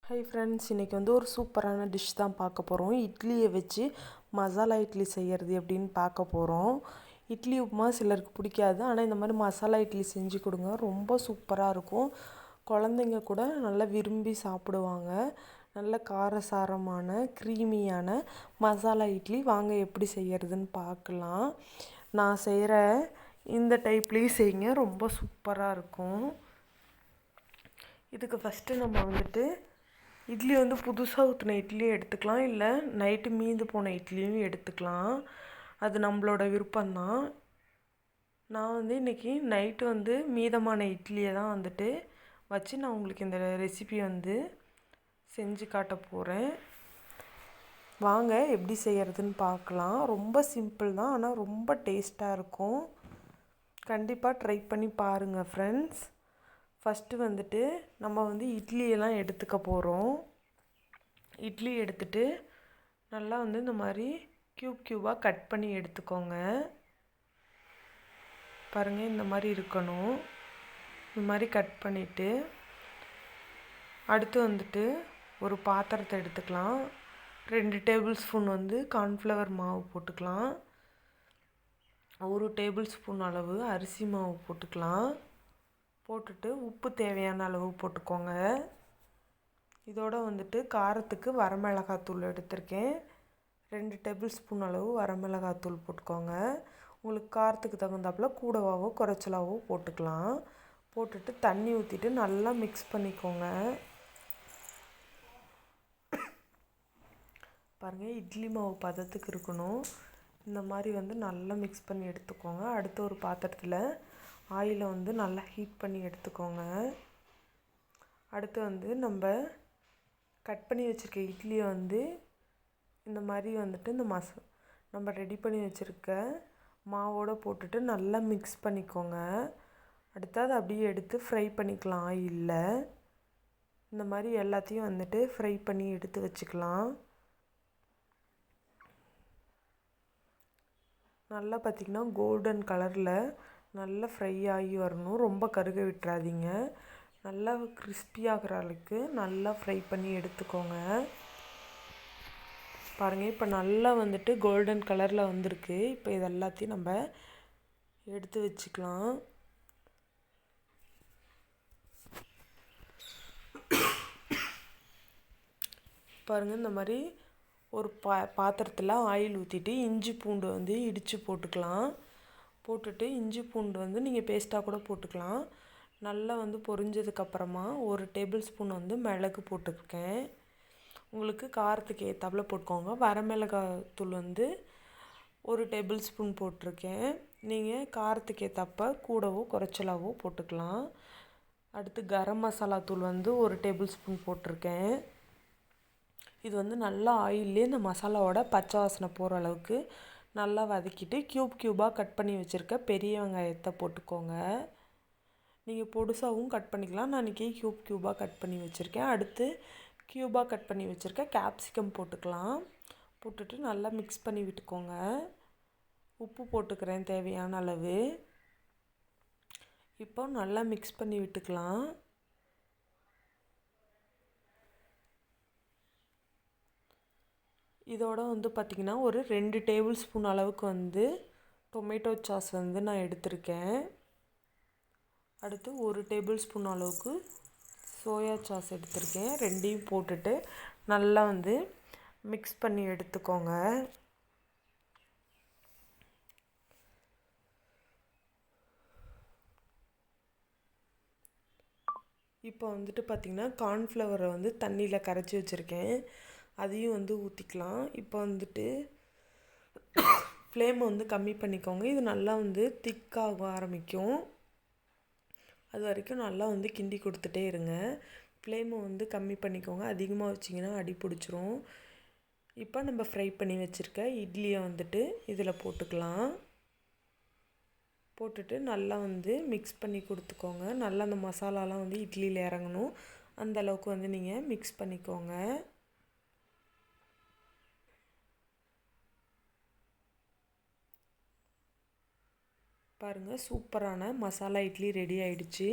Hi friends, இன்றைக்கி வந்து ஒரு சூப்பரான டிஷ் தான் பார்க்க போகிறோம். இட்லியை வச்சு மசாலா இட்லி செய்கிறது எப்படின்னு பார்க்க போகிறோம். இட்லி உப்புமா சிலருக்கு பிடிக்காது, ஆனால் இந்த மாதிரி மசாலா இட்லி செஞ்சு கொடுங்க, ரொம்ப சூப்பராக இருக்கும். குழந்தைங்க கூட நல்லா விரும்பி சாப்பிடுவாங்க. நல்ல காரசாரமான க்ரீமியான மசாலா இட்லி வாங்க எப்படி செய்கிறதுன்னு பார்க்கலாம். நான் செய்கிற இந்த டைப்லேயும் செய்யுங்க, ரொம்ப சூப்பராக இருக்கும். இதுக்கு ஃபஸ்ட்டு நம்ம வந்துட்டு இட்லி வந்து புதுசாக ஊற்றின இட்லியும் எடுத்துக்கலாம், இல்லை நைட்டு மீந்து போன இட்லியும் எடுத்துக்கலாம். அது நம்மளோட விருப்பம்தான். நான் வந்து இன்றைக்கி நைட்டு வந்து மீதமான இட்லியை தான் வந்துட்டு வச்சு நான் உங்களுக்கு இந்த ரெசிபி வந்து செஞ்சு காட்ட போகிறேன். வாங்க எப்படி செய்கிறதுன்னு பார்க்கலாம். ரொம்ப சிம்பிள் தான், ஆனால் ரொம்ப டேஸ்ட்டாக இருக்கும். கண்டிப்பாக ட்ரை பண்ணி பாருங்கள் ஃப்ரெண்ட்ஸ். ஃபஸ்ட்டு வந்துட்டு நம்ம வந்து இட்லியெல்லாம் எடுத்துக்க போகிறோம். இட்லி எடுத்துட்டு நல்லா வந்து இந்த மாதிரி க்யூபாக கட் பண்ணி எடுத்துக்கோங்க. பாருங்கள், இந்த மாதிரி இருக்கணும். இந்த மாதிரி கட் பண்ணிவிட்டு அடுத்து வந்துட்டு ஒரு பாத்திரத்தை எடுத்துக்கலாம். 2 டேபிள் ஸ்பூன் வந்து கார்ன்ஃப்ளவர் மாவு போட்டுக்கலாம். 1 டேபிள் ஸ்பூன் அளவு அரிசி மாவு போட்டுக்கலாம். போட்டுட்டு உப்பு தேவையான அளவு போட்டுக்கோங்க. இதோடு வந்துட்டு காரத்துக்கு வரமிளகாத்தூள் எடுத்திருக்கேன். 2 டேபிள் ஸ்பூன் அளவு வரமிளகாத்தூள் போட்டுக்கோங்க. உங்களுக்கு காரத்துக்கு தகுந்தாப்பில் கூடவாவோ குறைச்சலாவோ போட்டுக்கலாம். போட்டுட்டு தண்ணி ஊற்றிட்டு நல்லா மிக்ஸ் பண்ணிக்கோங்க. பாருங்கள், இட்லி மாவு பதத்துக்கு இருக்கணும். இந்த மாதிரி வந்து நல்லா மிக்ஸ் பண்ணி எடுத்துக்கோங்க. அடுத்த ஒரு பாத்திரத்தில் ஆயிலை வந்து நல்லா ஹீட் பண்ணி எடுத்துக்கோங்க. அடுத்து வந்து நம்ம கட் பண்ணி வச்சுருக்க இட்லியை வந்து இந்த மாதிரி வந்துட்டு நம்ம ரெடி பண்ணி வச்சுருக்க மாவோடு போட்டுட்டு நல்லா மிக்ஸ் பண்ணிக்கோங்க. அடுத்து அதை அப்படியே எடுத்து ஃப்ரை பண்ணிக்கலாம் ஆயிலில். இந்த மாதிரி எல்லாத்தையும் வந்துட்டு ஃப்ரை பண்ணி எடுத்து வச்சுக்கலாம். நல்லா பார்த்திங்கன்னா கோல்டன் கலரில் நல்லா ஃப்ரை ஆகி வரணும். ரொம்ப கருக விட்டுறாதீங்க. நல்லா கிறிஸ்பியாகிற அளவுக்கு நல்லா ஃப்ரை பண்ணி எடுத்துக்கோங்க. பாருங்கள், இப்போ நல்லா வந்துட்டு கோல்டன் கலரில் வந்திருக்கு. இப்போ இது எல்லாத்தையும் நம்ம எடுத்து வச்சுக்கலாம். பாருங்கள், இந்த மாதிரி ஒரு பாத்திரத்தில் ஆயில் ஊற்றிட்டு இஞ்சி பூண்டு வந்து இடித்து போட்டுக்கலாம். போட்டுட்டு இஞ்சி பூண்டு வந்து நீங்கள் பேஸ்ட்டாக கூட போட்டுக்கலாம். நல்லா வந்து பொரிஞ்சதுக்கப்புறமா 1 டேபிள் ஸ்பூன் வந்து மிளகு போட்டுருக்கேன். உங்களுக்கு காரத்துக்கு ஏற்றாப்புல போட்டுக்கோங்க. வரமிளகாத்தூள் வந்து 1 டேபிள் ஸ்பூன் போட்டிருக்கேன். நீங்கள் காரத்துக்கு ஏற்றப்ப கூடவோ குறைச்சலாவோ போட்டுக்கலாம். அடுத்து கரம் மசாலா தூள் வந்து 1 டேபிள் ஸ்பூன் போட்டிருக்கேன். இது வந்து நல்லா ஆயிலே இந்த மசாலாவோட பச்சை வாசனை போகிற அளவுக்கு நல்லா வதக்கிட்டு க்யூபாக கட் பண்ணி வச்சுருக்க பெரிய வெங்காயத்தை போட்டுக்கோங்க. நீங்கள் பொடுசாகவும் கட் பண்ணிக்கலாம். நான் இன்றைக்கி க்யூபாக கட் பண்ணி வச்சுருக்கேன். அடுத்து க்யூபாக கட் பண்ணி வச்சுருக்க கேப்சிகம் போட்டுக்கலாம். போட்டுட்டு நல்லா மிக்ஸ் பண்ணி விட்டுக்கோங்க. உப்பு போட்டுக்கிறேன் தேவையான அளவு. இப்போ நல்லா மிக்ஸ் பண்ணி விட்டுக்கலாம். இதோட வந்து பார்த்திங்கன்னா ஒரு 2 டேபிள் ஸ்பூன் அளவுக்கு வந்து டொமேட்டோ சாஸ் வந்து நான் எடுத்திருக்கேன். அடுத்து 1 டேபிள் ஸ்பூன் அளவுக்கு சோயா சாஸ் எடுத்திருக்கேன். ரெண்டையும் போட்டுட்டு நல்லா வந்து மிக்ஸ் பண்ணி எடுத்துக்கோங்க. இப்போ வந்துட்டு பார்த்திங்கன்னா கார்ன்ஃப்ளவரை வந்து தண்ணியில் கரைச்சி வச்சுருக்கேன். அதையும் வந்து ஊற்றிக்கலாம். இப்போ வந்துட்டு ஃப்ளேமை வந்து கம்மி பண்ணிக்கோங்க. இது நல்லா வந்து திக்காக ஆரம்பிக்கும். அது வரைக்கும் நல்லா வந்து கிண்டி கொடுத்துட்டே இருங்க. ஃப்ளேமை வந்து கம்மி பண்ணிக்கோங்க. அதிகமாக வச்சிங்கன்னா அடி பிடிச்சிரும். இப்போ நம்ம ஃப்ரை பண்ணி வச்சுருக்க இட்லியை வந்துட்டு இதில் போட்டுக்கலாம். போட்டுட்டு நல்லா வந்து மிக்ஸ் பண்ணி கொடுத்துக்கோங்க. நல்லா அந்த மசாலாலாம் வந்து இட்லியில் இறங்கணும். அந்த அளவுக்கு வந்து நீங்கள் மிக்ஸ் பண்ணிக்கோங்க. பாருங்கள், சூப்பரான மசாலா இட்லி ரெடி ஆகிடுச்சு.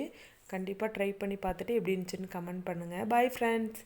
கண்டிப்பாக ட்ரை பண்ணி பார்த்துட்டு எப்படி இருந்துச்சுன்னு கமெண்ட் பண்ணுங்கள். Bye friends.